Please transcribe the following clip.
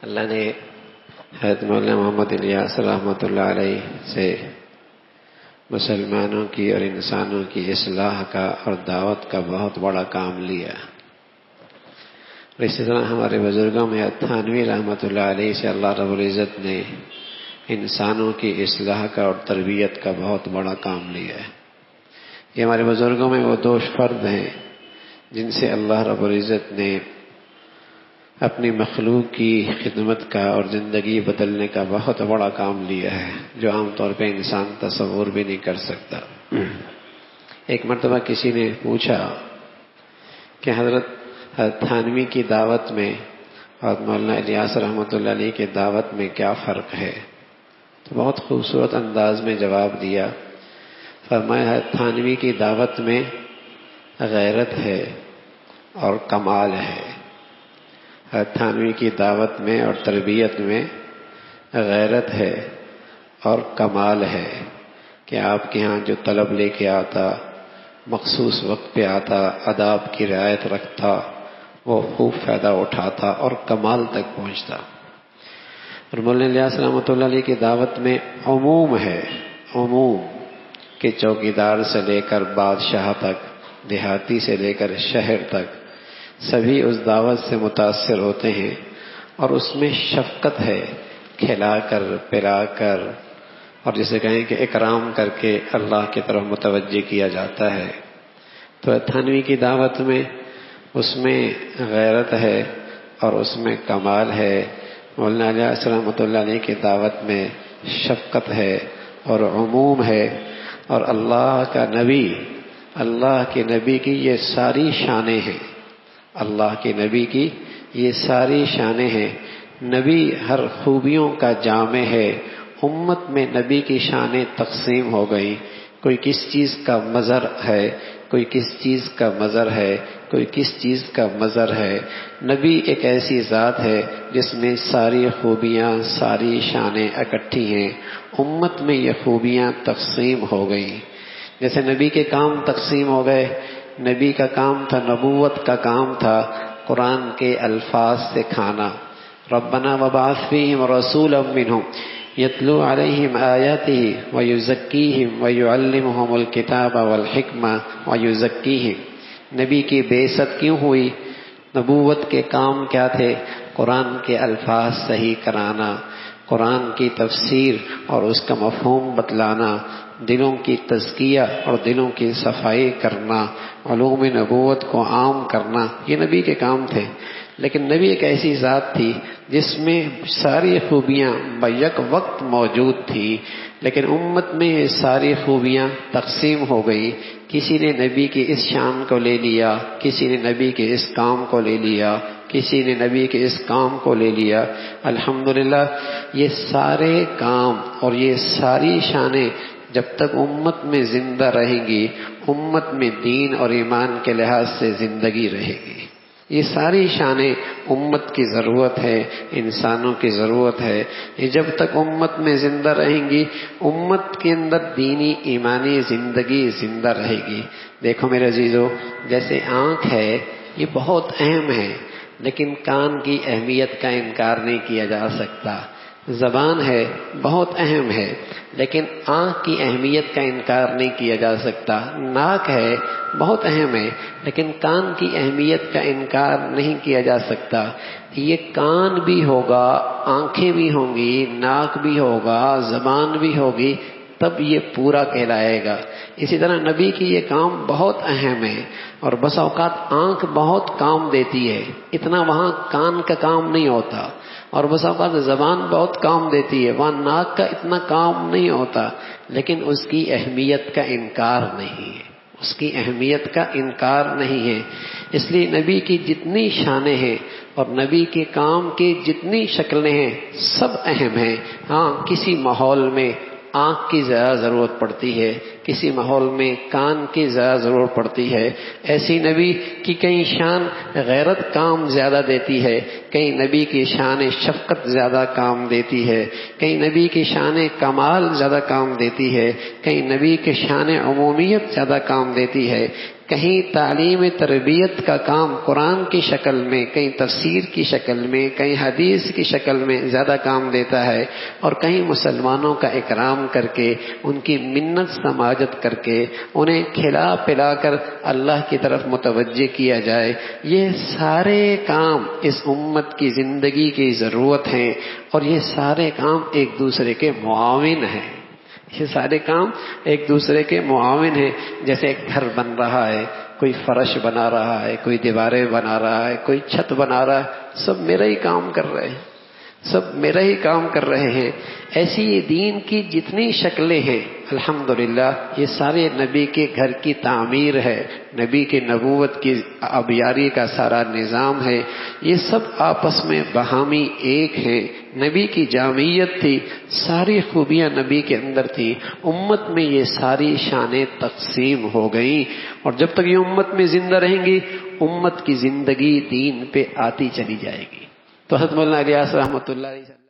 اللہ نے حضرت مولانا محمد الیاس رحمۃ اللہ علیہ سے مسلمانوں کی اور انسانوں کی اصلاح کا اور دعوت کا بہت بڑا کام لیا. اور اسی طرح ہمارے بزرگوں میں تھانوی رحمۃ اللہ علیہ سے اللہ رب العزت نے انسانوں کی اصلاح کا اور تربیت کا بہت بڑا کام لیا ہے. یہ ہمارے بزرگوں میں وہ دو فرد ہیں جن سے اللہ رب العزت نے اپنی مخلوق کی خدمت کا اور زندگی بدلنے کا بہت بڑا کام لیا ہے، جو عام طور پہ انسان تصور بھی نہیں کر سکتا. ایک مرتبہ کسی نے پوچھا کہ حضرت تھانوی کی دعوت میں اور مولانا الیاس رحمۃ اللہ علیہ کی دعوت میں کیا فرق ہے؟ تو بہت خوبصورت انداز میں جواب دیا. فرمایا تھانوی کی دعوت میں غیرت ہے اور کمال ہے. تھانوی کی دعوت میں اور تربیت میں غیرت ہے اور کمال ہے کہ آپ کے ہاں جو طلب لے کے آتا، مخصوص وقت پہ آتا، آداب کی رعایت رکھتا، وہ خوب فائدہ اٹھاتا اور کمال تک پہنچتا. اور مولانا الیاس رحمۃ اللہ علیہ کی دعوت میں عموم ہے، عموم کہ چوکیدار سے لے کر بادشاہ تک، دیہاتی سے لے کر شہر تک سبھی اس دعوت سے متاثر ہوتے ہیں. اور اس میں شفقت ہے، کھلا کر پلا کر اور جسے کہیں کہ اکرام کر کے اللہ کی طرف متوجہ کیا جاتا ہے. تو تھانوی کی دعوت میں اس میں غیرت ہے اور اس میں کمال ہے. مولانا الیاس رحمۃ اللہ علیہ کی دعوت میں شفقت ہے اور عموم ہے. اور اللہ کا نبی، اللہ کے نبی کی یہ ساری شانیں ہیں، اللہ کے نبی کی یہ ساری شانیں ہیں. نبی ہر خوبیوں کا جامع ہے. امت میں نبی کی شانیں تقسیم ہو گئی. کوئی کس چیز کا مظہر ہے، کوئی کس چیز کا مظہر ہے، کوئی کس چیز کا مظہر ہے. نبی ایک ایسی ذات ہے جس میں ساری خوبیاں، ساری شانیں اکٹھی ہیں. امت میں یہ خوبیاں تقسیم ہو گئی. جیسے نبی کے کام تقسیم ہو گئے. نبی کا کام تھا، نبوت کا کام تھا قرآن کے الفاظ سے کھانا. ربنا وبعث فیہم رسولا منہم یتلو علیہم آیاتہ ویزکیہم ویعلمہم الکتاب والحکمہ ویزکیہم. نبی کی بعثت کیوں ہوئی؟ نبوت کے کام کیا تھے؟ قرآن کے الفاظ صحیح کرانا، قرآن کی تفسیر اور اس کا مفہوم بتلانا، دلوں کی تزکیہ اور دلوں کی صفائی کرنا، علوم نبوت کو عام کرنا، یہ نبی کے کام تھے. لیکن نبی ایک ایسی ذات تھی جس میں ساری خوبیاں بیک وقت موجود تھی، لیکن امت میں یہ ساری خوبیاں تقسیم ہو گئی. کسی نے نبی کی اس شان کو لے لیا، کسی نے نبی کے اس کام کو لے لیا، کسی نے نبی کے اس کام کو لے لیا. الحمدللہ یہ سارے کام اور یہ ساری شانیں جب تک امت میں زندہ رہیں گی، امت میں دین اور ایمان کے لحاظ سے زندگی رہے گی. یہ ساری شانیں امت کی ضرورت ہے، انسانوں کی ضرورت ہے. یہ جب تک امت میں زندہ رہیں گی، امت کے اندر دینی ایمانی زندگی زندہ رہے گی. دیکھو میرے عزیزو، جیسے آنکھ ہے یہ بہت اہم ہے، لیکن کان کی اہمیت کا انکار نہیں کیا جا سکتا. زبان ہے بہت اہم ہے، لیکن آنکھ کی اہمیت کا انکار نہیں کیا جا سکتا. ناک ہے بہت اہم ہے، لیکن کان کی اہمیت کا انکار نہیں کیا جا سکتا. یہ کان بھی ہوگا، آنکھیں بھی ہوں گی، ناک بھی ہوگا، زبان بھی ہوگی، تب یہ پورا کہلائے گا. اسی طرح نبی کی یہ کام بہت اہم ہے. اور بس اوقات آنکھ بہت کام دیتی ہے، اتنا وہاں کان کا کام نہیں ہوتا. اور بس اوقات زبان بہت کام دیتی ہے، وہاں ناک کا اتنا کام نہیں ہوتا. لیکن اس کی اہمیت کا انکار نہیں ہے، اس کی اہمیت کا انکار نہیں ہے. اس لیے نبی کی جتنی شانیں ہیں اور نبی کے کام کی جتنی شکلیں ہیں سب اہم ہیں. ہاں کسی ماحول میں آنکھ کی زیادہ ضرورت پڑتی ہے، کسی ماحول میں کان کی زیادہ ضرورت پڑتی ہے. ایسی نبی کی کئی شان غیرت کام زیادہ دیتی ہے، کئی نبی کی شان شفقت زیادہ کام دیتی ہے، کئی نبی کی شان کمال زیادہ کام دیتی ہے، کئی نبی کی شان عمومیت زیادہ کام دیتی ہے، کہیں تعلیم تربیت کا کام قرآن کی شکل میں، کہیں تفسیر کی شکل میں، کہیں حدیث کی شکل میں زیادہ کام دیتا ہے، اور کہیں مسلمانوں کا اکرام کر کے، ان کی منت سماجت کر کے، انہیں کھلا پلا کر اللہ کی طرف متوجہ کیا جائے۔ یہ سارے کام اس امت کی زندگی کی ضرورت ہیں، اور یہ سارے کام ایک دوسرے کے معاون ہیں۔ یہ سارے کام ایک دوسرے کے معاون ہیں۔ جیسے ایک گھر بن رہا ہے، کوئی فرش بنا رہا ہے، کوئی دیواریں بنا رہا ہے، کوئی چھت بنا رہا ہے، سب میرا ہی کام کر رہے ہیں، سب میرا ہی کام کر رہے ہیں۔ ایسی یہ دین کی جتنی شکلیں ہیں الحمدللہ یہ سارے نبی کے گھر کی تعمیر ہے، نبی کی نبوت کی آبیاری کا سارا نظام ہے۔ یہ سب آپس میں باہمی ایک ہیں۔ نبی کی جامعیت تھی، ساری خوبیاں نبی کے اندر تھی، امت میں یہ ساری شانیں تقسیم ہو گئیں، اور جب تک یہ امت میں زندہ رہیں گی امت کی زندگی دین پہ آتی چلی جائے گی۔ تو حضرت مولانا الیاس رحمۃ اللہ علیہ